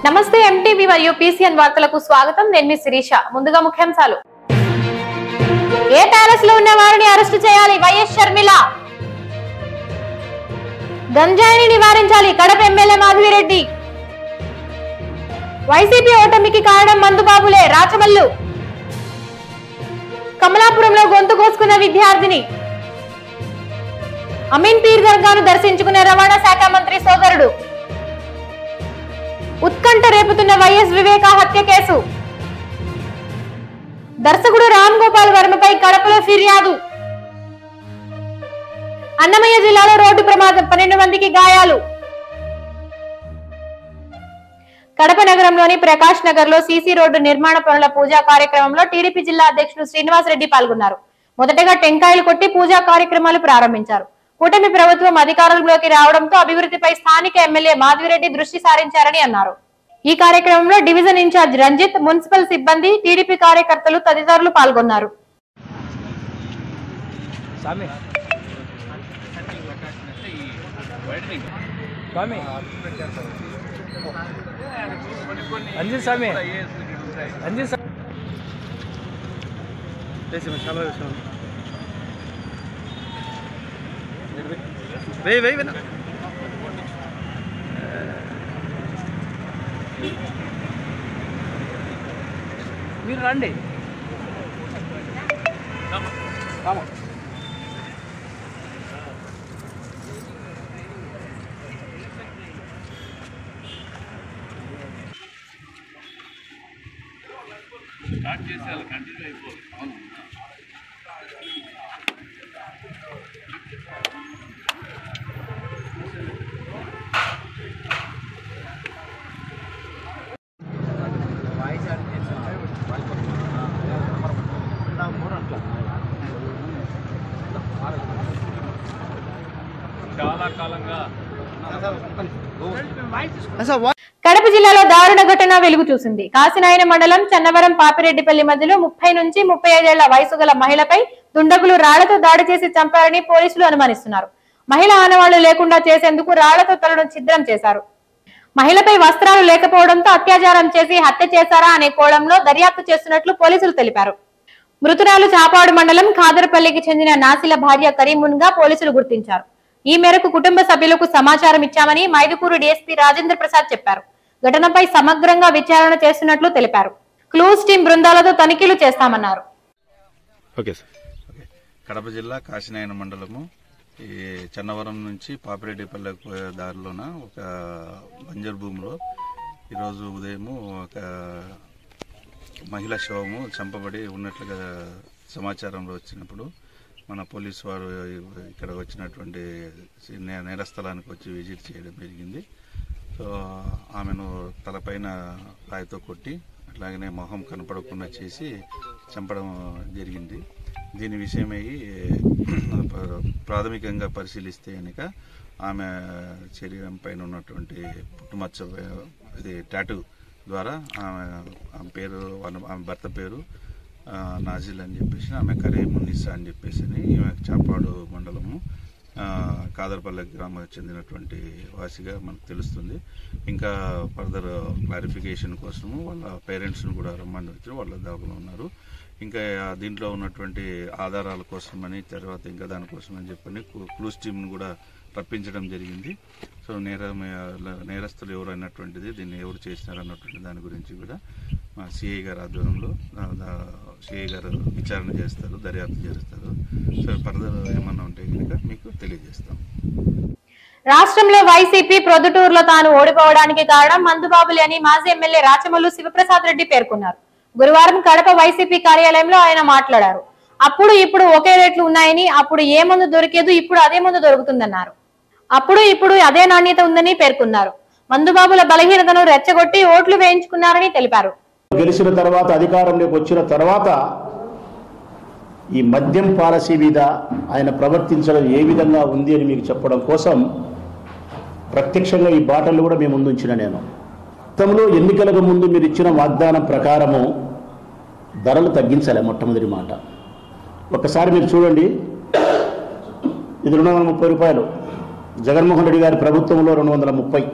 నమస్తే ఎంటీవీ మరియు పీసీఎన్ వార్తలకు స్వాగతం. నేను మీ శిరీష. ముందుగా ముఖ్యాంశాలు. ఏ ప్యాలెస్ లో ఉన్న వారిని అరెస్టు చేయాలి, వైఎస్ షర్మిల. గంజాయిని నివారించాలి, కడప ఎమ్మెల్యే మాధవిరెడ్డి. వైసీపీ ఓటమికి కారణం మందుబాబులే, రాచమల్లు. కమలాపురంలో గొంతు కోసుకున్న విద్యార్థిని. అమీన్ పీర్ దర్గాను దర్శించుకునే రవాణా శాఖ మంత్రి సోదరుడు. ఉత్కంఠ రేపుతున్న వైఎస్ వివేక హత్య కేసు. దర్శకుడు రామ్ గోపాల్ వర్మపై కడపలో ఫిర్యాదు. అన్నమయ్య జిల్లాలో రోడ్డు ప్రమాదం, 12 మందికి గాయాలు. కడప నగరంలోని ప్రకాష్ నగర్ లో సీసీ రోడ్డు నిర్మాణ పనుల పూజా కార్యక్రమంలో టీడీపీ జిల్లా అధ్యక్షుడు శ్రీనివాస్ రెడ్డి పాల్గొన్నారు. మొదటగా టెంకాయలు కొట్టి పూజా కార్యక్రమాలు ప్రారంభించారు. కూటమి ప్రభుత్వం అధికారంలోకి రావడంతో అభివృద్ధిపై స్థానిక ఎమ్మెల్యే మాధవిరెడ్డి దృష్టి సారించారని అన్నారు. ఈ కార్యక్రమంలో డివిజన్ ఇన్ఛార్జ్ రంజిత్, మున్సిపల్ సిబ్బంది, టీడీపీ కార్యకర్తలు తదితరులు పాల్గొన్నారు. మీరు రండి. స్టార్ట్ చేసేయాలి, కంటిన్యూ అయిపోవాలి. కడప జిల్లాలో దారుణ ఘటన వెలుగు చూసింది. కాశీనాయన మండలం చన్నవరం పాపిరెడ్డిపల్లి మధ్యలో 30 నుంచి 35 ఏళ్ల వయసు గల మహిళపై దుండగులు రాళ్లతో దాడి చేసి చంపారని పోలీసులు అనుమానిస్తున్నారు. మహిళ ఆనవాళ్లు లేకుండా చేసేందుకు రాళ్లతో తలను ఛిద్రం చేశారు. మహిళపై వస్త్రాలు లేకపోవడంతో అత్యాచారం చేసి హత్య చేశారా అనే కోణంలో దర్యాప్తు చేస్తున్నట్లు పోలీసులు తెలిపారు. మృతురాలు చాపాడు మండలం ఖాదర్పల్లికి చెందిన నాసిల భార్య కరీమున్గా పోలీసులు గుర్తించారు. ఈ మేరకు కుటుంబ సభ్యులకు సమాచారం ఇచ్చామని మైదుకూరు డీఎస్పీ రాజేంద్ర ప్రసాద్ చెప్పారు. ఘటనపై సమగ్రంగా విచారణ చేస్తున్నట్లు తెలిపారు. క్లూస్ టీం బృందాలతో తనిఖీలు చేస్తామన్నారు. కడప జిల్లా కాశీనాయన మండలము ఈ చన్నవరం నుంచి పాపిరెడ్డిపల్లెకు పోయే దారిలోన ఒక బంజర్ భూమిలో ఈరోజు ఉదయము ఒక మహిళా శవము చంపబడి ఉన్నట్లుగా సమాచారంలో వచ్చినప్పుడు మన పోలీసు వారు ఇక్కడ వచ్చినటువంటి నేరస్థలానికి వచ్చి విజిట్ చేయడం జరిగింది. సో ఆమెను తలపైన రాయితో కొట్టి అట్లాగనే మొహం కనపడకుండా చేసి చంపడం జరిగింది. దీని విషయమై ప్రాథమికంగా పరిశీలిస్తే కనుక ఆమె శరీరం పైన ఉన్నటువంటి పుట్టుమచ్చ ఇది టాటూ ద్వారా ఆమె పేరు ఆమె భర్త పేరు నాజిల్ అని చెప్పేసి, ఆమె కరీమున్నిసా అని చెప్పేసి ఈమె చాపాడు మండలము కాదర్పల్లె గ్రామానికి చెందినటువంటి వాసిగా మనకు తెలుస్తుంది. ఇంకా ఫర్దర్ క్లారిఫికేషన్ కోసము వాళ్ళ పేరెంట్స్ను కూడా రమ్మని వచ్చి వాళ్ళ దాఖలు ఉన్నారు. ఇంకా దీంట్లో ఉన్నటువంటి ఆధారాల కోసమని తర్వాత ఇంకా దానికోసమని చెప్పని క్లూస్ టీమ్ను కూడా రప్పించడం జరిగింది. సో నేరస్తులు ఎవరు అన్నటువంటిది, దీన్ని ఎవరు చేసినారు అన్నటువంటి దాని గురించి కూడా సిఐ గారి ఆధ్వర్యంలో సిఐ గారు విచారణ చేస్తారు, దర్యాప్తు చేస్తారు. సో ఫర్దర్ ఏమన్నా ఉంటే కనుక మీకు తెలియజేస్తాం. రాష్ట్రంలో వైసీపీ ప్రొద్దుటూరులో తాను ఓడిపోవడానికి కారణం మందుబాబులే అని మాజీ ఎమ్మెల్యే రాచమల్లు శివప్రసాద్ రెడ్డి పేర్కొన్నారు. గురువారం కడప వైసీపీ కార్యాలయంలో ఆయన మాట్లాడారు. అప్పుడు ఇప్పుడు ఒకే రేట్లు ఉన్నాయని, అప్పుడు ఏ మందు దొరికేదు ఇప్పుడు అదే మందు దొరుకుతుందన్నారు. అప్పుడు ఇప్పుడు అదే నాణ్యత ఉందని పేర్కొన్నారు. మందుబాబుల బలహీనతను రెచ్చగొట్టి ఓట్లు వేయించుకున్నారని తెలిపారు. గెలిచిన తర్వాత అధికారంలోకి వచ్చిన తర్వాత ఈ మద్యం పాలసీ మీద ఆయన ప్రవర్తించడం ఏ విధంగా ఉంది అని మీకు చెప్పడం కోసం ప్రత్యక్షంగా ఈ బాటలు కూడా మేము ముందు ఉంచిన నేను గతంలో ఎన్నికలకు ముందు మీరు ఇచ్చిన వాగ్దానం ప్రకారము ధరలు తగ్గించాలి. మొట్టమొదటి మాట ఒకసారి మీరు చూడండి, ఇది 230 రూపాయలు, జగన్మోహన్ రెడ్డి గారి ప్రభుత్వంలో 230.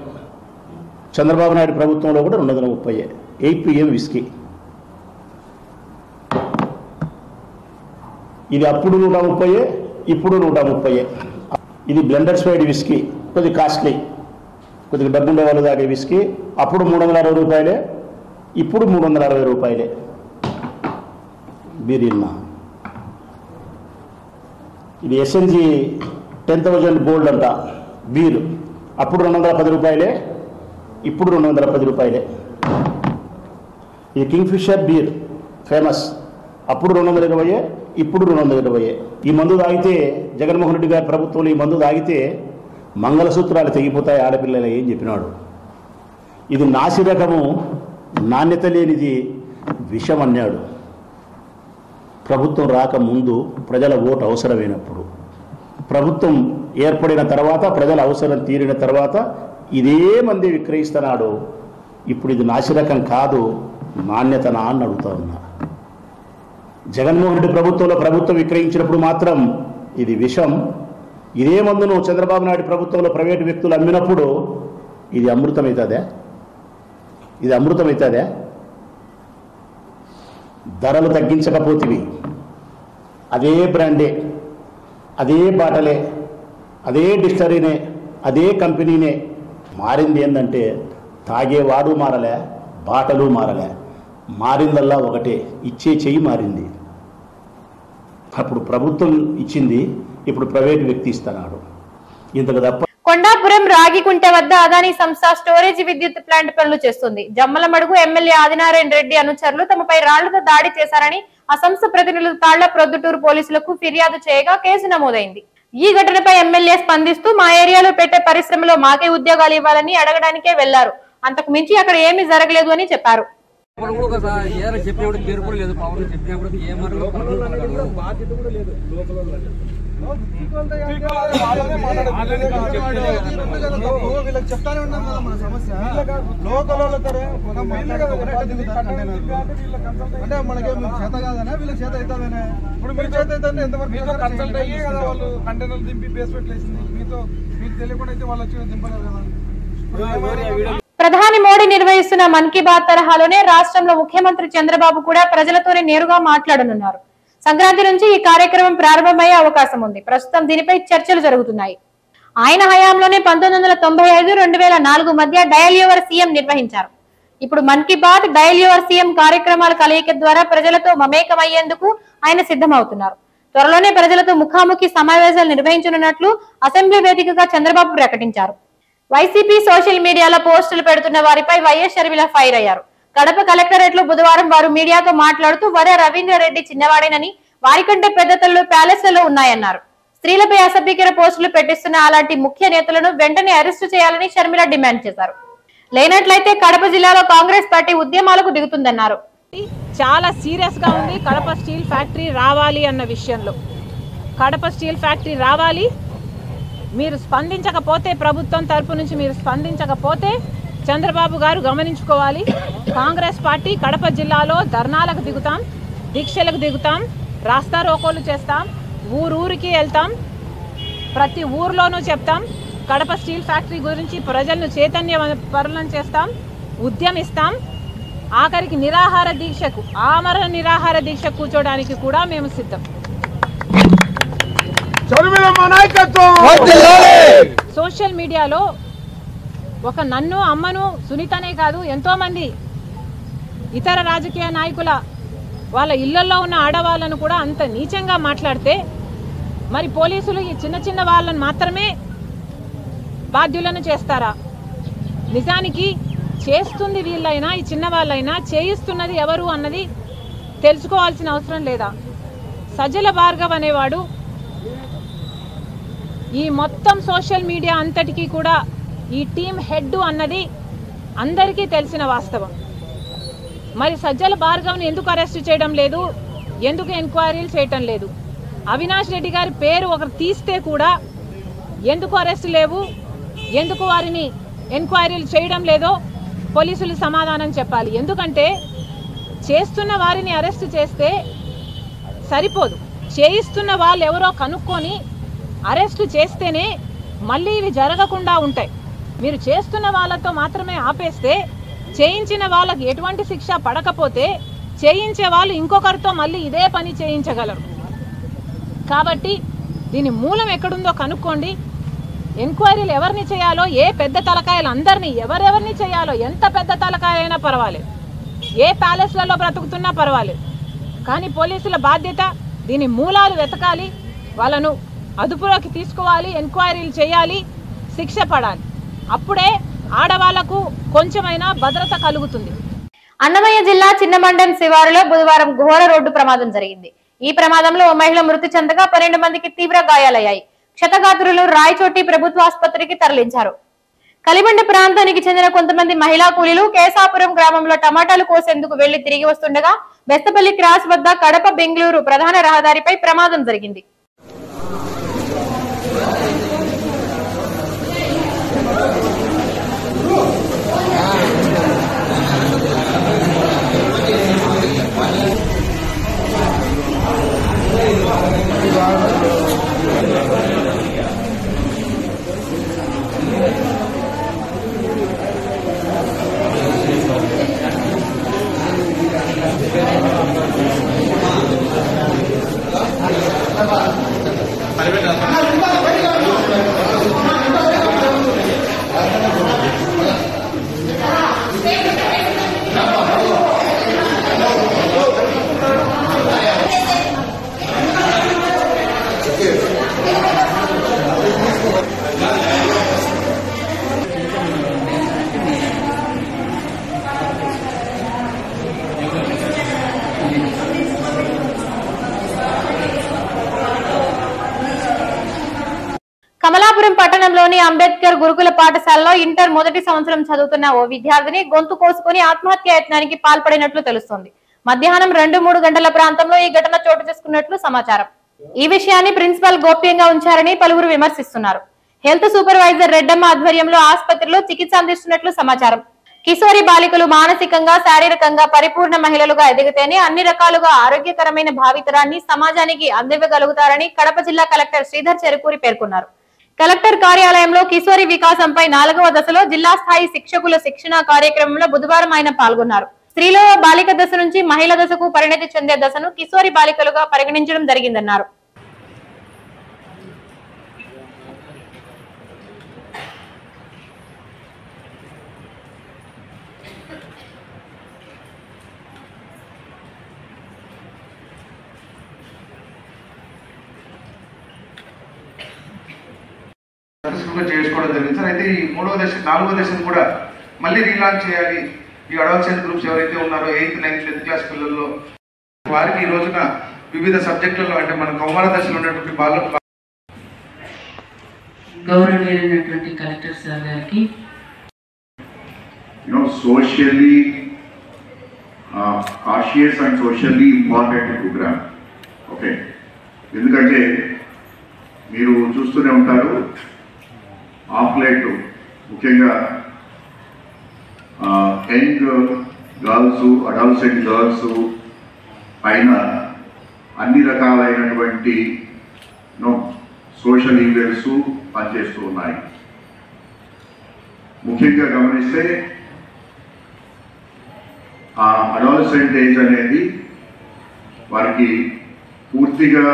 చంద్రబాబు నాయుడు ప్రభుత్వంలో కూడా 230. 8PM whisky. ఇది అప్పుడు 130, ఇప్పుడు 130. ఇది బ్లెండర్ స్పైడ్ విస్కీ, కొద్దిగా కాస్ట్లీ, కొద్దిగా డబ్బుండే వాళ్ళు తాగే విస్కీ. అప్పుడు 360 రూపాయలే, ఇప్పుడు 360 రూపాయలే. బీరిన్నా ఇది SNG 10,000 గోల్డ్ అంట బీరు. అప్పుడు 210 రూపాయలే, ఇప్పుడు 210 రూపాయలే. ఇది కింగ్ఫిషర్ బీర్ ఫేమస్. అప్పుడు 220, ఇప్పుడు 220. ఈ మందు తాగితే, జగన్మోహన్ రెడ్డి గారి ప్రభుత్వంలో ఈ మందు తాగితే మంగళసూత్రాలు తెగిపోతాయి ఆడపిల్లలు ఏం చెప్పినాడు. ఇది నాసి రకము, నాణ్యత లేనిది, విషం అన్నాడు. ప్రభుత్వం రాకముందు ప్రజల ఓటు అవసరమైనప్పుడు, ప్రభుత్వం ఏర్పడిన తర్వాత, ప్రజల అవసరం తీరిన తర్వాత ఇదే మంది విక్రయిస్తున్నాడు. ఇప్పుడు ఇది నాసిరకం కాదు, నాణ్యతనా అని అడుగుతా ఉన్నా. జగన్మోహన్ రెడ్డి ప్రభుత్వంలో ప్రభుత్వం విక్రయించినప్పుడు మాత్రం ఇది విషం. ఇదే మందును చంద్రబాబు నాయుడు ప్రభుత్వంలో ప్రైవేటు వ్యక్తులు అమ్మినప్పుడు ఇది అమృతమవుతుందా? ఇది అమృతమవుతుందా? ధరలు తగ్గించకపోతివి, అదే బ్రాండే, అదే బాటలే, అదే డిస్టరీనే, అదే కంపెనీనే. మారింది ఏంటంటే తాగేవాడు మారలే, బాటలు మారలే. మారిందల్లా ఒకటే, ఇచ్చే చెయ్యి మారింది. అప్పుడు ప్రభుత్వం ఇచ్చింది, ఇప్పుడు ప్రైవేటు వ్యక్తి ఇస్తున్నాడు. ఇంతకు తప్ప. కొండాపురం రాగికుంట వద్ద అదానీ సంస్థ స్టోరేజ్ విద్యుత్ ప్లాంట్ పనులు చేస్తుంది. జమ్మలమడుగు ఎమ్మెల్యే ఆదినారాయణ రెడ్డి అనుచరులు తమపై రాళ్లతో దాడి చేశారని ఆ సంస్థ ప్రతినిధులు తాళ్ల ప్రొద్దుటూరు పోలీసులకు ఫిర్యాదు చేయగా కేసు నమోదైంది. ఈ ఘటనపై ఎమ్మెల్యే స్పందిస్తూ మా ఏరియాలో పెట్టే పరిశ్రమలో మాకే ఉద్యోగాలు ఇవ్వాలని అడగడానికే వెళ్లారు. అంతకు మించి అక్కడ ఏమీ జరగలేదు అని చెప్పారు. వీళ్ళకి చెప్తానే ఉన్నాం కదా మన సమస్య. లోకల్ అంటే మనకేం చేత కాదనే, వీళ్ళకి చేత అవుతుందనే. ఇప్పుడు మీరు చేత అవుతుంది ఎంతవరకు కన్సల్ట్ అయ్యే కదా వాళ్ళు కంటైనర్లు దింపి బేస్మెంట్ వేసింది. మీకు తెలియకుండా అయితే వాళ్ళు వచ్చి దింపలేదు కదా. ప్రధాని మోడీ నిర్వహిస్తున్న మన్ కీ బాత్ తరహాలోనే రాష్ట్రంలో ముఖ్యమంత్రి చంద్రబాబు కూడా ప్రజలతోనే నేరుగా మాట్లాడనున్నారు. సంక్రాంతి నుంచి ఈ కార్యక్రమం ప్రారంభమయ్యే అవకాశం ఉంది. ప్రస్తుతం దీనిపై చర్చలు జరుగుతున్నాయి. ఆయన హయాంలోనే 1995, 2004 మధ్య డయల్ యువర్ సీఎం నిర్వహించారు. ఇప్పుడు Mann Ki Baat, dial your CM కార్యక్రమాల కలయిక ద్వారా ప్రజలతో మమేకమయ్యేందుకు ఆయన సిద్ధమవుతున్నారు. త్వరలోనే ప్రజలతో ముఖాముఖి సమావేశాలు నిర్వహించనున్నట్లు అసెంబ్లీ వేదికగా చంద్రబాబు ప్రకటించారు. వైసీపీ సోషల్ మీడియాలో పోస్టులు పెడుతున్న వారిపై వైఎస్ షర్మిల ఫైర్ అయ్యారు. కడప కలెక్టరేట్ లో బుధవారం వారు మీడియాతో మాట్లాడుతూ వర రవీంద్రారెడ్డి చిన్నవాడేనని, వారికంటే పెద్ద తల్లు ప్యాలెస్లలో ఉన్నాయన్నారు. స్త్రీలపై అసభ్యకర పోస్టులు పెట్టిస్తున్న అలాంటి ముఖ్య నేతలను వెంటనే అరెస్టు చేయాలని షర్మిల డిమాండ్ చేశారు. లేనట్లయితే కడప జిల్లాలో కాంగ్రెస్ పార్టీ ఉద్యమాలకు దిగుతుందన్నారు. చాలా సీరియస్ గా ఉంది కడప స్టీల్ ఫ్యాక్టరీ రావాలి అన్న విషయంలో. కడప స్టీల్ ఫ్యాక్టరీ రావాలి. మీరు స్పందించకపోతే, ప్రభుత్వం తరపు నుంచి మీరు స్పందించకపోతే చంద్రబాబు గారు గమనించుకోవాలి. కాంగ్రెస్ పార్టీ కడప జిల్లాలో ధర్నాలకు దిగుతాం, దీక్షలకు దిగుతాం, రాస్తా రోకోలు చేస్తాం, ఊరూరికి వెళ్తాం, ప్రతి ఊర్లోనూ చెప్తాం. కడప స్టీల్ ఫ్యాక్టరీ గురించి ప్రజలను చైతన్యపరులను చేస్తాం, ఉద్యమిస్తాం. ఆఖరికి నిరాహార దీక్షకు, ఆమరణ నిరాహార దీక్ష కూర్చోడానికి కూడా మేము సిద్ధం. సోషల్ మీడియాలో ఒక నన్ను, అమ్మను, సునీతనే కాదు ఎంతో మంది ఇతర రాజకీయ నాయకుల వాళ్ళ ఇళ్లలో ఉన్న ఆడవాళ్ళను కూడా అంత నీచంగా మాట్లాడితే మరి పోలీసులు ఈ చిన్న చిన్న వాళ్ళని మాత్రమే బాధ్యులను చేస్తారా? నిజానికి చేస్తుంది వీళ్ళైనా, ఈ చిన్న వాళ్ళైనా, చేయిస్తున్నది ఎవరు అన్నది తెలుసుకోవాల్సిన అవసరం లేదా? సజ్జల భార్గవ్ అనేవాడు ఈ మొత్తం సోషల్ మీడియా అంతటికీ కూడా ఈ టీం హెడ్ అన్నది అందరికీ తెలిసిన వాస్తవం. మరి సజ్జల భార్గవ్ని ఎందుకు అరెస్ట్ చేయడం లేదు? ఎందుకు ఎంక్వైరీలు చేయటం లేదు? అవినాష్ రెడ్డి గారి పేరు ఒకరు తీస్తే కూడా ఎందుకు అరెస్ట్ లేవు, ఎందుకు వారిని ఎంక్వైరీలు చేయడం లేదో పోలీసులు సమాధానం చెప్పాలి. ఎందుకంటే చేస్తున్న వారిని అరెస్ట్ చేస్తే సరిపోదు, చేయిస్తున్న వాళ్ళు ఎవరో కనుక్కొని అరెస్టు చేస్తేనే మళ్ళీ ఇవి జరగకుండా ఉంటాయి. మీరు చేస్తున్న వాళ్ళతో మాత్రమే ఆపేస్తే చేయించిన వాళ్ళకి ఎటువంటి శిక్ష పడకపోతే చేయించే వాళ్ళు ఇంకొకరితో మళ్ళీ ఇదే పని చేయించగలరు. కాబట్టి దీని మూలం ఎక్కడుందో కనుక్కోండి. ఎంక్వైరీలు ఎవరిని చేయాలో, ఏ పెద్ద తలకాయలు అందరినీ ఎవరెవరిని చేయాలో, ఎంత పెద్ద తలకాయ అయినా పర్వాలేదు, ఏ ప్యాలెస్లలో బ్రతుకుతున్నా పర్వాలేదు, కానీ పోలీసుల బాధ్యత దీని మూలాలు వెతకాలి, వాళ్ళను అదుపులోకి తీసుకోవాలి, ఎంక్వైరీలు చేయాలి, శిక్ష పడాలి. అప్పుడే ఆడవాళ్లకు కొంచెమైనా భద్రత కలుగుతుంది. అన్నమయ్య జిల్లా చిన్నమండం శివారులో బుధవారం ఘోర రోడ్డు ప్రమాదం జరిగింది. ఈ ప్రమాదంలో ఓ మహిళ మృతి చెందగా 12 మందికి తీవ్ర గాయాలయ్యాయి. క్షతగాత్రులు రాయచోటి ప్రభుత్వ ఆసుపత్రికి తరలించారు. కలిబండ ప్రాంతానికి చెందిన కొంతమంది మహిళా కూలీలు కేశాపురం గ్రామంలో టమాటాలు కోసేందుకు వెళ్లి తిరిగి వస్తుండగా బెస్తపల్లి క్రాస్ వద్ద కడప బెంగళూరు ప్రధాన రహదారిపై ప్రమాదం జరిగింది. కమలాపురం పట్టణంలోని అంబేద్కర్ గురుకుల పాఠశాలలో ఇంటర్ మొదటి సంవత్సరం చదువుతున్న ఓ విద్యార్థిని గొంతు కోసుకుని ఆత్మహత్యాయత్నానికి పాల్పడినట్లు తెలుస్తోంది. మధ్యాహ్నం 2-3 గంటల ప్రాంతంలో ఈ ఘటన చోటు చేసుకున్నట్లు సమాచారం. ఈ విషయాన్ని ప్రిన్సిపల్ గోప్యంగా ఉంచారని పలువురు విమర్శిస్తున్నారు. హెల్త్ సూపర్వైజర్ రెడ్డమ్మ ఆధ్వర్యంలో ఆసుపత్రిలో చికిత్స అందిస్తున్నట్లు సమాచారం. కిశోరి బాలికలు మానసికంగా, శారీరకంగా పరిపూర్ణ మహిళలుగా ఎదిగితేనే అన్ని రకాలుగా ఆరోగ్యకరమైన భావితరాన్ని సమాజానికి అందివ్వగలుగుతారని కడప జిల్లా కలెక్టర్ శ్రీధర్ చెరుకూరి పేర్కొన్నారు. కలెక్టర్ కార్యాలయంలో కిశోరి వికాసంపై 4వ దశలో జిల్లా స్థాయి శిక్షకుల శిక్షణ కార్యక్రమంలో బుధవారం ఆయన పాల్గొన్నారు. స్త్రీలో బాలిక దశ నుంచి మహిళా దశకు పరిణతి చెందే దశను కిశోరి బాలికలుగా పరిగణించడం జరిగిందన్నారు. చేసుకోవడం జరిగింది సార్. అయితే ఈ 3వ దశ 4వ దశను కూడా మళ్ళీ రీలాంచ్ చేయాలి. ఈ అడోలసెంట్ గ్రూప్స్ ఎవరైతే ఉన్నారో 8th, 9th, 10th క్లాస్ పిల్లల్లో వారికి ఈ రోజున వివిధ సబ్జెక్టులలో అంటే మన కౌమార దశలో ఉన్నటువంటి గౌరవనీయులైనటువంటి కలెక్టర్ సార్ గారికి socially cautious and socially important program. Okay, ఎందుకంటే మీరు చూస్తూనే ఉంటారు ఆఫ్లైట్ ముఖ్యంగా యంగ్ గర్ల్స్, అడల్సెంట్ గర్ల్స్ పైన అన్ని రకాలైనటువంటి సోషల్ ఈవెంట్స్ పనిచేస్తూ ఉన్నాయి. ముఖ్యంగా గమనిస్తే ఆ అడాలసెంట్ ఏజ్ అనేది వారికి పూర్తిగా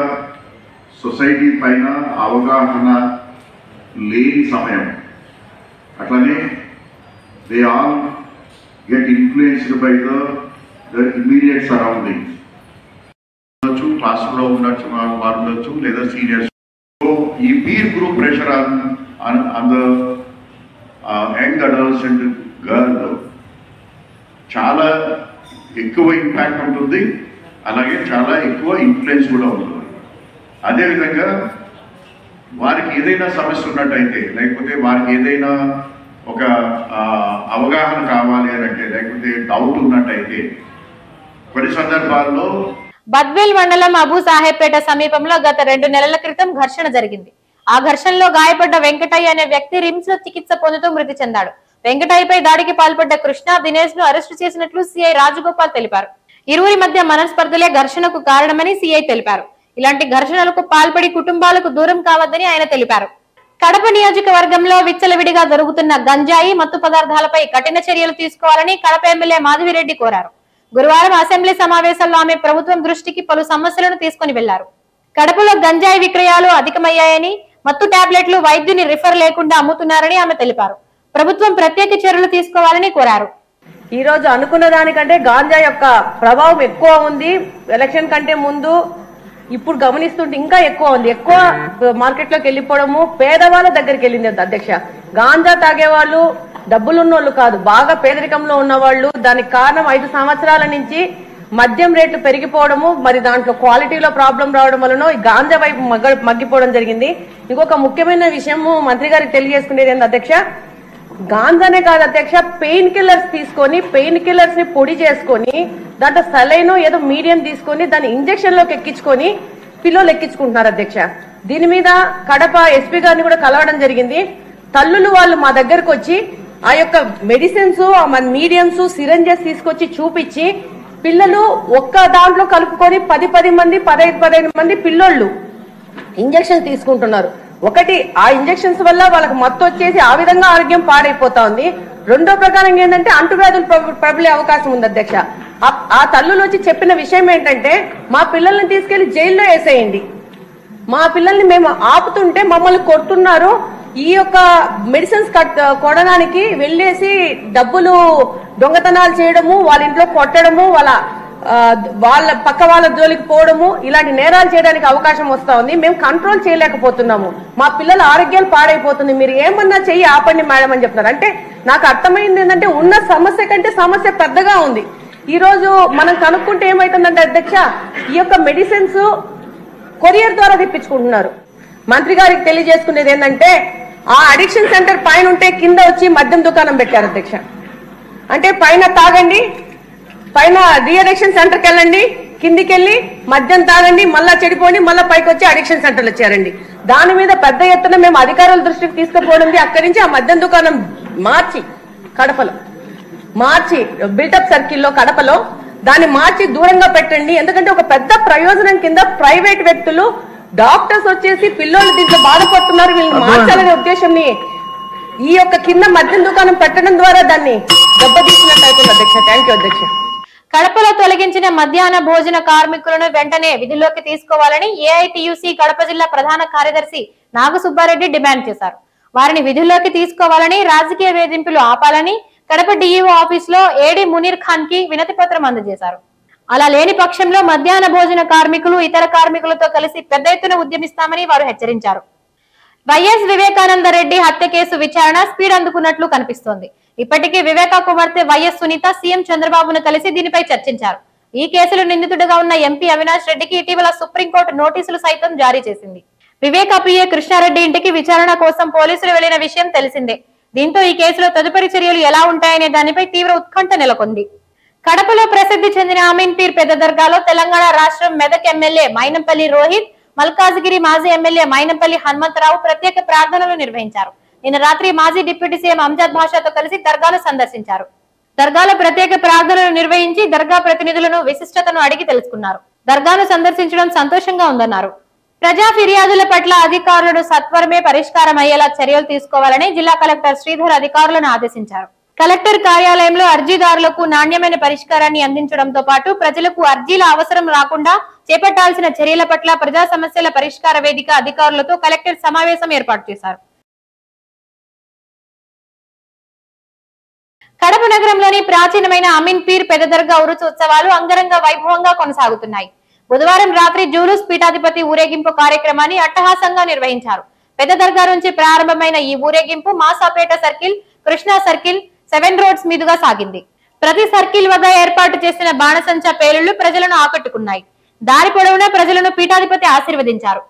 సొసైటీ పైన అవగాహన లేని సమయం. అట్లనే they all get influenced by the immediate surroundings. క్లాసులో ఉండొచ్చు, వారు ఉండొచ్చు, లేదా సీనియర్స్. ఈ peer group pressure on the young adolescent girl చాలా ఎక్కువ ఇంపాక్ట్ ఉంటుంది, అలాగే చాలా ఎక్కువ ఇన్ఫ్లుయెన్స్ కూడా ఉంటుంది. అదేవిధంగా వారికి ఏదైనా సమస్య ఉన్నట్టయితే, లేకపోతే వారికి ఏదైనా ఒక అవగాహన కావాలి అని అంటే, లేకపోతే డౌట్ ఉన్నట్టయితే కొన్ని సందర్భాల్లో బద్వేల్ మండలం అబూ సాహెబ్పేట సమీపంలో గత 2 నెలల క్రితం ఘర్షణ జరిగింది. ఆ ఘర్షణలో గాయపడ్డ వెంకటయ్య అనే వ్యక్తి రిమ్స్ లో చికిత్స పొందుతూ మృతి చెందాడు. వెంకటయ్యపై దాడికి పాల్పడ్డ కృష్ణ, దినేష్ ను అరెస్టు చేసినట్లు సిఐ రాజగోపాల్ తెలిపారు. ఇరువురి మధ్య మనస్పర్ధలే ఘర్షణకు కారణమని సిఐ తెలిపారు. ఇలాంటి ఘర్షణలకు పాల్పడి కుటుంబాలకు దూరం కావద్దని ఆయన తెలిపారు. కడప నియోజకవర్గంలో విచ్చలవిడిగా దొరుకుతున్న గంజాయి మత్తు పదార్థాలపై కఠిన చర్యలు తీసుకోవాలని కడప ఎమ్మెల్యే మాధవిరెడ్డి కోరారు. గురువారం అసెంబ్లీ సమావేశంలో ఆమె ప్రభుత్వం దృష్టికి పలు సమస్యలను తీసుకుని వెళ్లారు. కడపలో గంజాయి విక్రయాలు అధికమయ్యాయని, మత్తు టాబ్లెట్లు వైద్యుని రిఫర్ లేకుండా అమ్ముతున్నారని ఆమె తెలిపారు. ప్రభుత్వం ప్రత్యేక చర్యలు తీసుకోవాలని కోరారు. ఈ రోజు అనుకున్న దానికంటే గాంజా యొక్క ప్రభావం ఎక్కువ ఉంది. ఎలక్షన్ కంటే ముందు ఇప్పుడు గమనిస్తుంటే ఇంకా ఎక్కువ ఉంది. ఎక్కువ మార్కెట్లోకి వెళ్ళిపోవడము, పేదవాళ్ళ దగ్గరికి వెళ్ళింది అధ్యక్ష. గాంజా తాగేవాళ్ళు డబ్బులున్నోళ్ళు కాదు, బాగా పేదరికంలో ఉన్నవాళ్ళు. దానికి కారణం 5 సంవత్సరాల నుంచి మద్యం రేట్లు పెరిగిపోవడము, మరి దాంట్లో క్వాలిటీలో ప్రాబ్లం రావడం వలన ఈ గాంజా వైపు మగ్గిపోవడం జరిగింది. ఇంకొక ముఖ్యమైన విషయము మంత్రి గారికి తెలియజేసుకునేది ఏంటి అధ్యక్ష, గాంజానే కాదు అధ్యక్ష, పెయిన్ కిల్లర్స్ తీసుకొని పెయిన్ కిల్లర్స్ ని పొడి చేసుకొని దాంట్లో సలైన్ ఏదో మీడియం తీసుకొని దాన్ని ఇంజక్షన్ లోకి ఎక్కించుకొని పిల్లలు ఎక్కించుకుంటున్నారు అధ్యక్ష. దీని మీద కడప ఎస్పీ గారిని కూడా కలవడం జరిగింది. తల్లులు వాళ్ళు మా దగ్గరకు వచ్చి ఆ యొక్క మెడిసిన్స్, మీడియంస్, సిరంజెస్ తీసుకొచ్చి చూపించి పిల్లలు ఒక్క దాంట్లో కలుపుకొని 10 మంది 15 మంది పిల్లోళ్ళు ఇంజక్షన్ తీసుకుంటున్నారు. ఒకటి, ఆ ఇంజక్షన్స్ వల్ల వాళ్ళకి మత్తు వచ్చేసి ఆ విధంగా ఆరోగ్యం పాడైపోతా ఉంది. రెండో ప్రకారం ఏంటంటే అంటువ్యాధులు ప్రబలే అవకాశం ఉంది అధ్యక్ష. ఆ తల్లులు వచ్చి చెప్పిన విషయం ఏంటంటే, మా పిల్లల్ని తీసుకెళ్లి జైల్లో వేసేయండి, మా పిల్లల్ని మేము ఆపుతుంటే మమ్మల్ని కొడుతున్నారు, ఈ యొక్క మెడిసిన్స్ కొనడానికి వెళ్ళేసి డబ్బులు దొంగతనాలు చేయడము, వాళ్ళ ఇంట్లో కొట్టడము, వాళ్ళ పక్క వాళ్ళ జోలికి పోవడము, ఇలాంటి నేరాలు చేయడానికి అవకాశం వస్తా ఉంది. మేము కంట్రోల్ చేయలేకపోతున్నాము, మా పిల్లల ఆరోగ్యాలు పాడైపోతుంది, మీరు ఏమన్నా చెయ్యి ఆపండి మేడం అని చెప్తున్నారు. అంటే నాకు అర్థమైంది ఏంటంటే ఉన్న సమస్య కంటే సమస్య పెద్దగా ఉంది. ఈ రోజు మనం కనుక్కుంటే ఏమైతుందంటే అధ్యక్ష, ఈ యొక్క మెడిసిన్స్ కొరియర్ ద్వారా తెప్పించుకుంటున్నారు. మంత్రి గారికి తెలియజేసుకునేది ఏంటంటే, ఆ అడిక్షన్ సెంటర్ పైన ఉంటే కింద వచ్చి మద్యం దుకాణం పెట్టారు అధ్యక్ష. అంటే పైన తాగండి, పైన రీ అడిక్షన్ సెంటర్కి వెళ్ళండి, కిందికి వెళ్ళి మద్యం తాగండి, మళ్ళా చెడిపోండి, మళ్ళా పైకి వచ్చి అడిక్షన్ సెంటర్లు వచ్చారండి. దాని మీద పెద్ద ఎత్తున మేము అధికారుల దృష్టికి తీసుకుపోవడం, అక్కడి నుంచి ఆ మద్యం దుకాణం కడపలో మార్చి బిల్డప్ సర్కిల్లో కడపలో దాన్ని మార్చి దూరంగా పెట్టండి. ఎందుకంటే ఒక పెద్ద ప్రయోజనం కింద ప్రైవేట్ వ్యక్తులు, డాక్టర్స్ వచ్చేసి పిల్లలు దీంట్లో బాధపడుతున్నారు, వీళ్ళని మార్చాలనే ఉద్దేశంని ఈ యొక్క కింద మద్యం దుకాణం పెట్టడం ద్వారా దాన్ని దెబ్బతీసినట్టు అవుతుంది అధ్యక్ష. థ్యాంక్ యూ అధ్యక్ష. కడపలో తొలగించిన మధ్యాహ్న భోజన కార్మికులను వెంటనే విధుల్లోకి తీసుకోవాలని ఏఐటియుసి కడప జిల్లా ప్రధాన కార్యదర్శి నాగసుబ్బారెడ్డి డిమాండ్ చేశారు. వారిని విధుల్లోకి తీసుకోవాలని, రాజకీయ వేధింపులు ఆపాలని కడప డిఈఓ ఆఫీస్ లో ఏడి మునీర్ ఖాన్ కి వినతి పత్రం అందజేశారు. అలా లేని పక్షంలో మధ్యాహ్న భోజన కార్మికులు ఇతర కార్మికులతో కలిసి పెద్ద ఎత్తున ఉద్యమిస్తామని వారు హెచ్చరించారు. వైఎస్ వివేకానంద రెడ్డి హత్య కేసు విచారణ స్పీడ్ అందుకున్నట్లు కనిపిస్తోంది. ఇప్పటికే వివేకా కుమార్తె వైఎస్ సునీత సీఎం చంద్రబాబును కలిసి దీనిపై చర్చించారు. ఈ కేసులో నిందితుడిగా ఉన్న ఎంపీ అవినాష్ రెడ్డికి ఇటీవల సుప్రీంకోర్టు నోటీసులు సైతం జారీ చేసింది. వివేకా పిఏ కృష్ణారెడ్డి ఇంటికి విచారణ కోసం పోలీసులు వెళ్లిన విషయం తెలిసిందే. దీంతో ఈ కేసులో తదుపరి చర్యలు ఎలా ఉంటాయనే దానిపై తీవ్ర ఉత్కంఠ నెలకొంది. కడపలో ప్రసిద్ధి చెందిన అమీన్ పీర్ పెద్ద దర్గాలో తెలంగాణ రాష్ట్రం మెదక్ ఎమ్మెల్యే మైనంపల్లి రోహిత్, మల్కాజ్గిరి మాజీ ఎమ్మెల్యే మైనంపల్లి హనుమంతరావు ప్రత్యేక ప్రార్థనలు నిర్వహించారు. నిన్న రాత్రి మాజీ డిప్యూటీ సీఎం అంజద్ భాషాతో కలిసి దర్గాను సందర్శించారు. దర్గాలో ప్రత్యేక ప్రార్థనలు నిర్వహించి దర్గా ప్రతినిధులను విశిష్టతను అడిగి తెలుసుకున్నారు. దర్గాను సందర్శించడం సంతోషంగా ఉందన్నారు. ప్రజా ఫిర్యాదుల పట్ల అధికారులను సత్వరమే పరిష్కారం అయ్యేలా చర్యలు తీసుకోవాలని జిల్లా కలెక్టర్ శ్రీధర్ అధికారులను ఆదేశించారు. కలెక్టర్ కార్యాలయంలో అర్జీదారులకు నాణ్యమైన పరిష్కారాన్ని అందించడంతో పాటు ప్రజలకు అర్జీల అవసరం రాకుండా చేపట్టాల్సిన చర్యల పట్ల ప్రజా సమస్యల పరిష్కార వేదిక అధికారులతో కలెక్టర్ సమావేశం ఏర్పాటు చేశారు. కడప నగరంలోని ప్రాచీనమైన అమీన్ పీర్ పెద్ద దర్గా ఉరుసు ఉత్సవాలు అంగరంగ వైభవంగా కొనసాగుతున్నాయి. బుధవారం రాత్రి జూలూస్ పీఠాధిపతి ఊరేగింపు కార్యక్రమాన్ని అట్టహాసంగా నిర్వహించారు. పెద్ద దర్గా నుంచి ప్రారంభమైన ఈ ఊరేగింపు Masapeta circle, Krishna circle, 7 roads మీదుగా సాగింది. ప్రతి సర్కిల్ వద్ద ఏర్పాటు చేసిన బాణసంచా పేలుళ్లు ప్రజలను ఆకట్టుకున్నాయి. దారి పొడవునా ప్రజలను పీఠాధిపతి ఆశీర్వదించారు.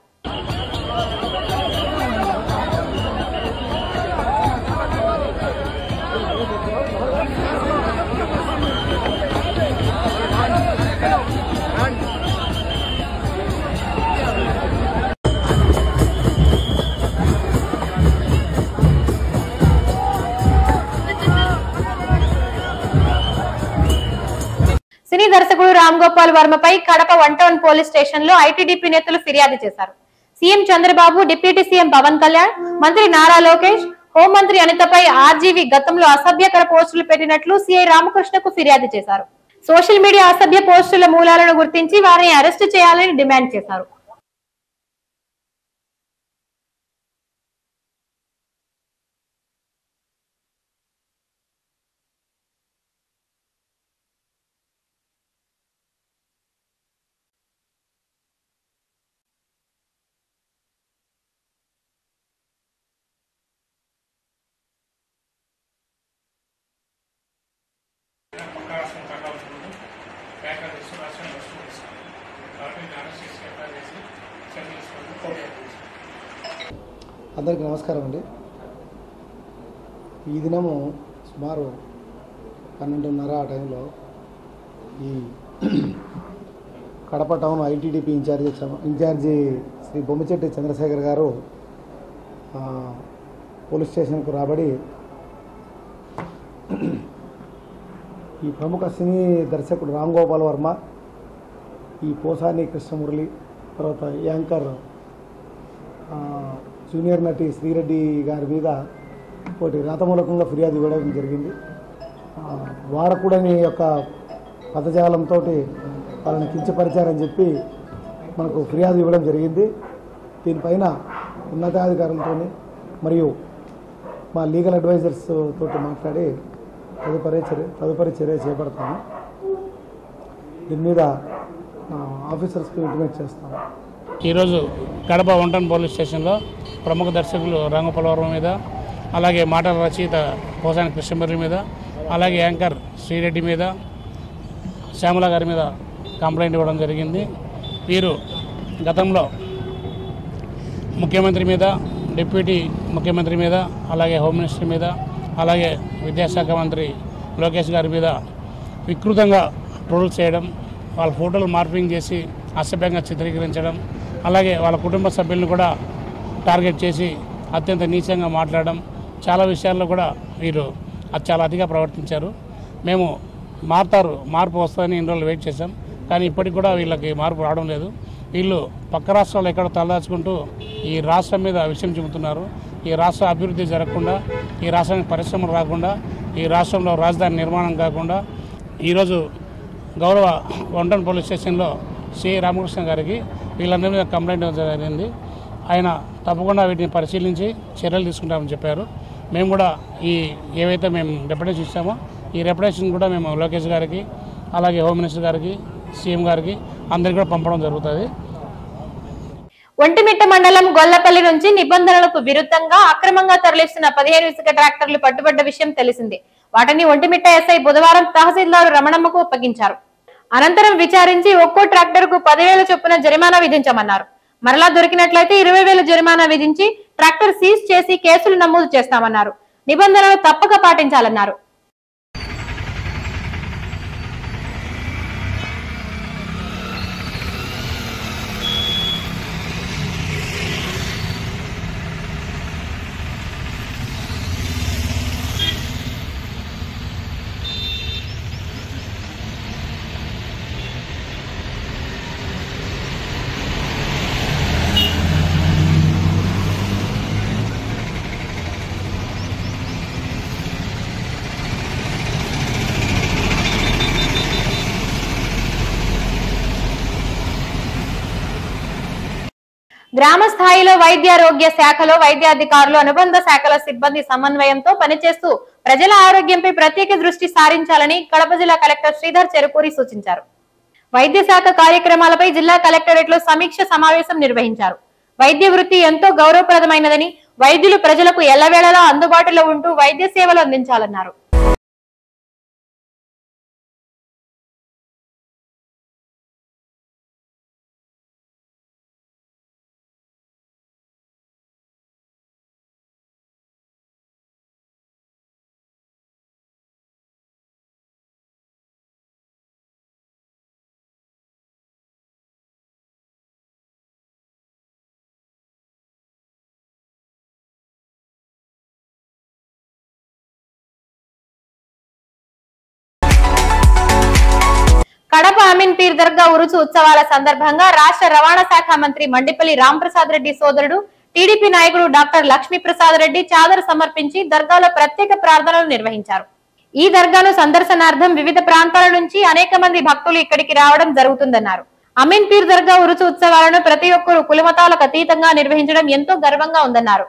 సినీ దర్శకుడు రామ్ గోపాల్ వర్మపై కడప 1 టౌన్ పోలీస్ స్టేషన్ లో ఐటీడీపీ నేతలు ఫిర్యాదు చేశారు. CM Chandrababu, deputy CM Pawan Kalyan, మంత్రి నారా లోకేష్, హోంమంత్రి అనితపై ఆర్జీవీ గతంలో అసభ్యకర పోస్టులు పెట్టినట్లు సీఐ రామకృష్ణకు ఫిర్యాదు చేశారు. సోషల్ మీడియా అసభ్య పోస్టుల మూలాలను గుర్తించి వారిని అరెస్టు చేయాలని డిమాండ్ చేశారు. అందరికీ నమస్కారం అండి. ఈ దినము సుమారు 12:30 ఆ టైంలో ఈ కడప టౌన్ ఐటీడీపీ ఇన్ఛార్జి శ్రీ బొమ్మిచెట్టి చంద్రశేఖర్ గారు పోలీస్ స్టేషన్కు రాబడి ఈ ప్రముఖ సినీ దర్శకుడు రామ్ గోపాల్ వర్మ, ఈ పోసాని కృష్ణమురళి, తర్వాత యాంకర్ జూనియర్ నటి శ్రీరెడ్డి గారి మీద ఒకటి రాతమూలకంగా ఫిర్యాదు ఇవ్వడం జరిగింది. వాడకూడని యొక్క పదజాలంతో వాళ్ళని కించపరిచారని చెప్పి మనకు ఫిర్యాదు ఇవ్వడం జరిగింది. దీనిపైన ఉన్నతాధికారులతో మరియు మా లీగల్ అడ్వైజర్స్ తోటి మాట్లాడి తదుపరి చర్య చేపడతాము. దీని మీద ఆఫీసర్స్కి ఇంటిమేట్ చేస్తాము. ఈరోజు కడప 1 టౌన్ పోలీస్ స్టేషన్లో ప్రముఖ దర్శకులు రాంగోపాల్ మీద, అలాగే మాటల రచయిత పోసాని కృష్ణమురళి మీద, అలాగే యాంకర్ శ్రీరెడ్డి మీద, శ్యామల గారి మీద కంప్లైంట్ ఇవ్వడం జరిగింది. వీరు గతంలో ముఖ్యమంత్రి మీద, డిప్యూటీ ముఖ్యమంత్రి మీద, అలాగే హోమ్ మినిస్టర్ మీద, అలాగే విద్యాశాఖ మంత్రి లోకేష్ గారి మీద వికృతంగా ట్రోల్స్ చేయడం, వాళ్ళ ఫోటోలు మార్పింగ్ చేసి అసభ్యంగా చిత్రీకరించడం, అలాగే వాళ్ళ కుటుంబ సభ్యులను కూడా టార్గెట్ చేసి అత్యంత నీచంగా మాట్లాడడం, చాలా విషయాల్లో కూడా వీరు చాలా అతిగా ప్రవర్తించారు. మేము మార్పు వస్తుందని ఇన్ని రోజులు వెయిట్ చేశాం, కానీ ఇప్పటికి కూడా వీళ్ళకి మార్పు రావడం లేదు. వీళ్ళు పక్క రాష్ట్రాలు ఎక్కడ తలదాచుకుంటూ ఈ రాష్ట్రం మీద విషయం చెబుతున్నారు. ఈ రాష్ట్ర అభివృద్ధి జరగకుండా, ఈ రాష్ట్రానికి పరిశ్రమలు రాకుండా, ఈ రాష్ట్రంలో రాజధాని నిర్మాణం కాకుండా ఈరోజు గౌరవ 1 టౌన్ పోలీస్ స్టేషన్లో శ్రీ రామకృష్ణ గారికి వీళ్ళందరి మీద కంప్లైంట్ జరిగింది. ఆయన తప్పకుండా వీటిని పరిశీలించి చర్యలు తీసుకుంటామని చెప్పారు. మేము కూడా ఏవైతే మేము రెప్యుటేషన్ ఇస్తామో ఈ రెప్యుటేషన్ కూడా మేము లోకేష్ గారికి, అలాగే హోమ్ మినిస్టర్ గారికి, సీఎం గారికి అందరికీ కూడా పంపడం జరుగుతుంది. ఒంటిమిట్ట మండలం గొల్లపల్లి నుంచి నిబంధనలకు విరుద్ధంగా అక్రమంగా తరలిస్తున్న 15 ఇసుక ట్రాక్టర్లు పట్టుబడ్డ విషయం తెలిసిందే. వాటిని ఒంటిమిట్ట ఎస్ఐ బుధవారం తహసీల్దార్ రమణమ్మకు అప్పగించారు. అనంతరం విచారించి ఒక్కో ట్రాక్టర్ కు 10,000 చొప్పున జరిమానా విధించమన్నారు. మరలా దొరికినట్లయితే 20,000 జరిమానా విధించి ట్రాక్టర్ సీజ్ చేసి కేసులు నమోదు చేస్తామన్నారు. నిబంధనలు తప్పక పాటించాలన్నారు. గ్రామ స్థాయిలో వైద్యారోగ్య శాఖలో వైద్యాధికారులు, అనుబంధ శాఖల సిబ్బంది సమన్వయంతో పనిచేస్తూ ప్రజల ఆరోగ్యంపై ప్రత్యేక దృష్టి సారించాలని కడప జిల్లా కలెక్టర్ శ్రీధర్ చెరుకూరి సూచించారు. వైద్య శాఖ కార్యక్రమాలపై జిల్లా కలెక్టరేట్ లో సమీక్ష సమావేశం నిర్వహించారు. వైద్య వృత్తి ఎంతో గౌరవప్రదమైనదని, వైద్యులు ప్రజలకు ఎల్లవేళలా అందుబాటులో ఉంటూ వైద్య సేవలు అందించాలన్నారు. అమీన్ పీర్ దర్గా ఉరుసు ఉత్సవాల సందర్భంగా రాష్ట్ర రవాణా శాఖ మంత్రి మండిపల్లి రాంప్రసాద్ రెడ్డి సోదరుడు టీడీపీ నాయకుడు డాక్టర్ లక్ష్మీప్రసాద్ రెడ్డి చాదర్ సమర్పించి దర్గాలో ప్రత్యేక ప్రార్థనలు నిర్వహించారు. ఈ దర్గాను సందర్శనార్థం వివిధ ప్రాంతాల నుంచి అనేక మంది భక్తులు ఇక్కడికి రావడం జరుగుతుందన్నారు. అమీన్ పీర్ దర్గా ఉరుసు ఉత్సవాలను ప్రతి ఒక్కరూ కులమతాలకు అతీతంగా నిర్వహించడం ఎంతో గర్వంగా ఉందన్నారు.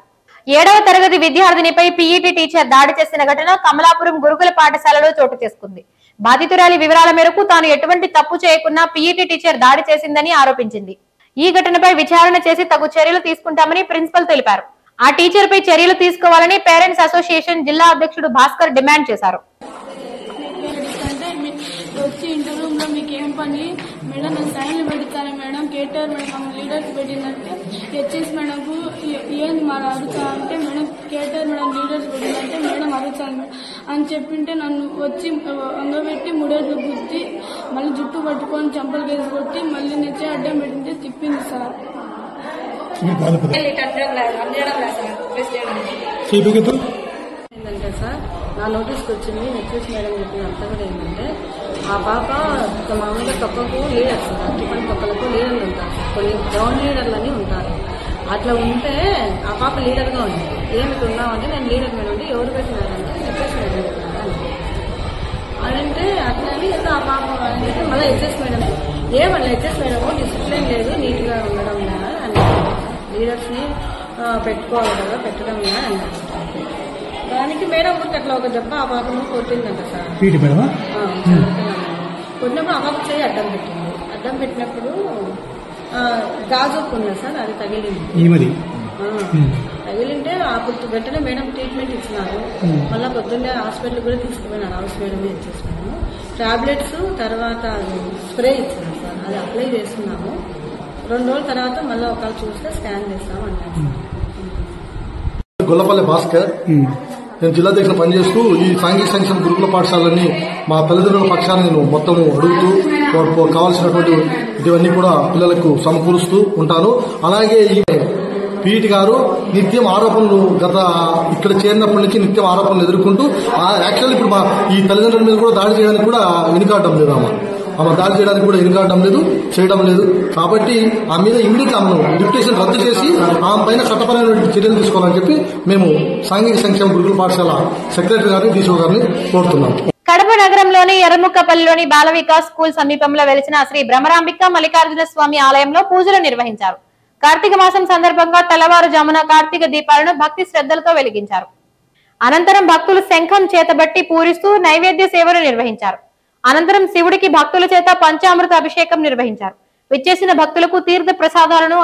7వ తరగతి విద్యార్థినిపై పీఈటీ టీచర్ దాడి చేసిన ఘటన కమలాపురం గురుకుల పాఠశాలలో చోటు చేసుకుంది. బాధితురాలి వివరాల మేరకు తాను ఎటువంటి తప్పు చేయకున్నా పీఈటీ టీచర్ దాడి చేసిందని ఆరోపించింది. ఈ ఘటనపై విచారణ చేసి తగు చర్యలు తీసుకుంటామని ప్రిన్సిపల్ తెలిపారు. ఆ టీచర్ పై చర్యలు తీసుకోవాలని పేరెంట్స్ అసోసియేషన్ జిల్లా అధ్యక్షుడు భాస్కర్ డిమాండ్ చేశారు. వచ్చి ఇంటర్వ్యూ లో మీకు ఏం పని మేడం, నేను సైన్లు పెడతాను మేడం, కేటీఆర్ మేడం లీడర్స్ పెట్టిందంటే హెచ్ఎస్ మేడంకు ఏంది మరి అడుగుతా అంటే మేడం కేటీఆర్ మేడం లీడర్స్ పెట్టిందంటే మేడం అడుగుతాను మేడం అని చెప్పింటే నన్ను వచ్చి అంగబెట్టి ముడేట్లు గుద్ది మళ్ళీ జుట్టు పట్టుకొని చంపలు కేసి కొట్టి మళ్ళీ నెచ్చి అడ్డం పెట్టింటే తిప్పింది సార్. ఏంటంటే సార్ నా నోటీస్కి వచ్చింది హెచ్ఎస్ మేడం చెప్పిన అంతా కూడా ఏంటంటే ఆ పాప మామూలుగా తొక్కకు లీడర్స్ అట్టిపడి తొక్కలకు లీడర్లు ఉంటారు, కొన్ని గ్రౌండ్ లీడర్లని ఉంటారు. అట్లా ఉంటే ఆ పాప లీడర్గా ఉంది. ఏమిటి ఉన్నామంటే నేను లీడర్ మేడం ఉంటే ఎవరు పెట్టినారంటే హెచ్ఎస్ మేడం పెట్టినారు అదంటే అట్లని ఏదో ఆ పాప అంటే మళ్ళీ హెచ్ఎస్ మేడం ఏమన్నా హెచ్ఎస్ మేడం డిసిప్లిన్ లేదు, నీట్గా ఉండడం లేదా అని లీడర్స్ని పెట్టుకోవాలి కదా, పెట్టడం లేదా అన్నారు. దానికి మేడం ఊరికి అట్లా ఒక దెబ్బ ఆ పాపను కొట్టిందంట సార్. కొట్టినప్పుడు ఆ పాప చేయి అడ్డం పెట్టింది. అడ్డం పెట్టినప్పుడు గాజుకు ఉన్నది సార్, అది తగిలింది. తగిలింటే అప్పుడు వెంటనే మేడం ట్రీట్మెంట్ ఇచ్చినారు. మళ్ళీ పొద్దున్నే హాస్పిటల్ కూడా తీసుకుపోయినారు. హౌస్ మేడం ఇచ్చేసినాము. టాబ్లెట్స్ తర్వాత స్ప్రే ఇచ్చినాం సార్, అది అప్లై చేస్తున్నాము. 2 రోజుల తర్వాత మళ్ళీ ఒకళ్ళు చూస్తే స్కాన్ చేస్తాం అన్నారు. గొల్లపల్లి భాస్కర్, నేను జిల్లాధ్యక్షులు పనిచేస్తూ ఈ సాంఘిక సంక్షేమ గురుకుల పాఠశాలని మా తల్లిదండ్రుల పక్షాన్ని నేను మొత్తం అడుగుతూ కావాల్సినటువంటి ఇవన్నీ కూడా పిల్లలకు సమకూరుస్తూ ఉంటాను. అలాగే ఈ పీఈటీ గారు నిత్యం ఆరోపణలు ఇక్కడ చేరినప్పటి నుంచి నిత్యం ఆరోపణలు ఎదుర్కొంటూ యాక్చువల్లీ ఇప్పుడు మా ఈ తల్లిదండ్రుల మీద కూడా దాడి చేయడానికి కూడా వెనుకాడడం లేదు. ఆమె దాడి చేయడానికి కూడా చేయడం లేదు. కాబట్టి ఆ మీద ఇమీడియట్ ఆమెను డిప్యుటేషన్ రద్దు చేసి ఆమె పైన చట్టపరమైన చర్యలు తీసుకోవాలని చెప్పి మేము సాంఘిక సంక్షేమ గురుకుల పాఠశాల సెక్రటరీ గారిని డీసీఓ గారిని కోరుతున్నాం. కడప నగరంలోని ఎర్రముక్కపల్లిలోని బాల వికాస్ స్కూల్ సమీపంలో వెలిసిన శ్రీ బ్రహ్మరాంబిక మల్లికార్జున స్వామి ఆలయంలో పూజలు నిర్వహించారు. కార్తీక మాసం సందర్భంగా తెల్లవారుజామున కార్తీక దీపాలను భక్తి శ్రద్ధలతో వెలిగించారు. అనంతరం భక్తులు శంఖం చేతబట్టి పూరిస్తూ నైవేద్య సేవలు నిర్వహించారు. అనంతరం శివుడికి భక్తుల చేత పంచామృత అభిషేకం నిర్వహించారు. విచ్చేసిన భక్తులకు తీర్థ ప్రసాదాలను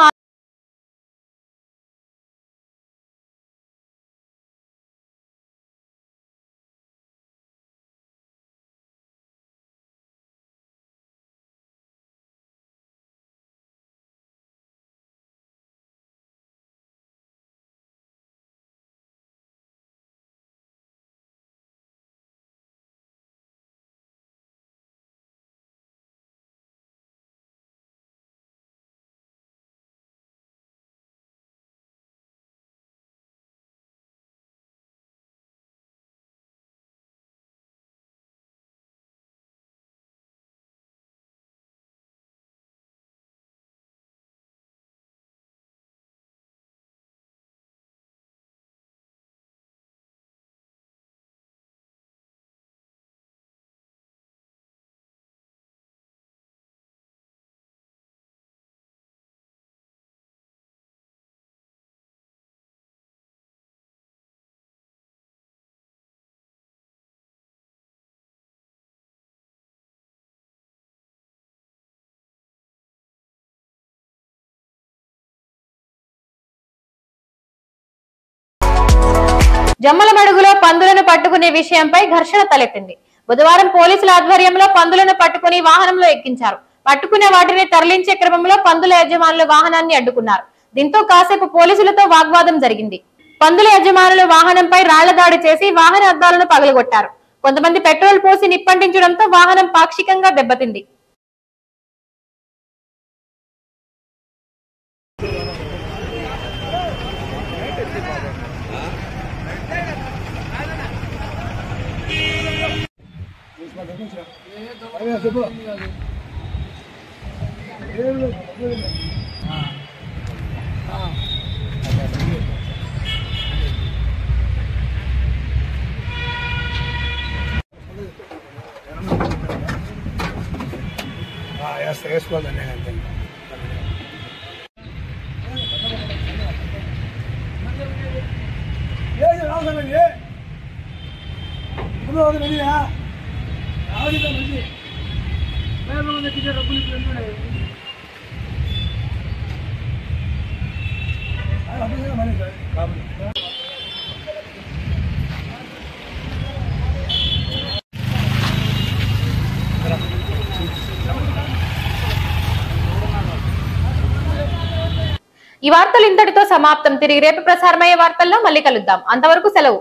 జమ్మలమడుగులో పందులను పట్టుకునే విషయంపై ఘర్షణ తలెత్తింది. బుధవారం పోలీసుల ఆధ్వర్యంలో పందులను పట్టుకుని వాహనంలో ఎక్కించారు. పట్టుకునే వాటిని తరలించే క్రమంలో పందుల యజమానులు వాహనాన్ని అడ్డుకున్నారు. దీంతో కాసేపు పోలీసులతో వాగ్వాదం జరిగింది. పందుల యజమానులు వాహనంపై రాళ్ల దాడి చేసి వాహన అద్దాలను పగలగొట్టారు. కొంతమంది పెట్రోల్ పోసి నిప్పంటించడంతో వాహనం పాక్షికంగా దెబ్బతింది. వేసుకోవాలని ఈ వార్తలు ఇంతటితో సమాప్తం. తిరిగి రేపు ప్రసారమయ్యే వార్తల్లో మళ్ళీ కలుద్దాం. అంతవరకు సెలవు.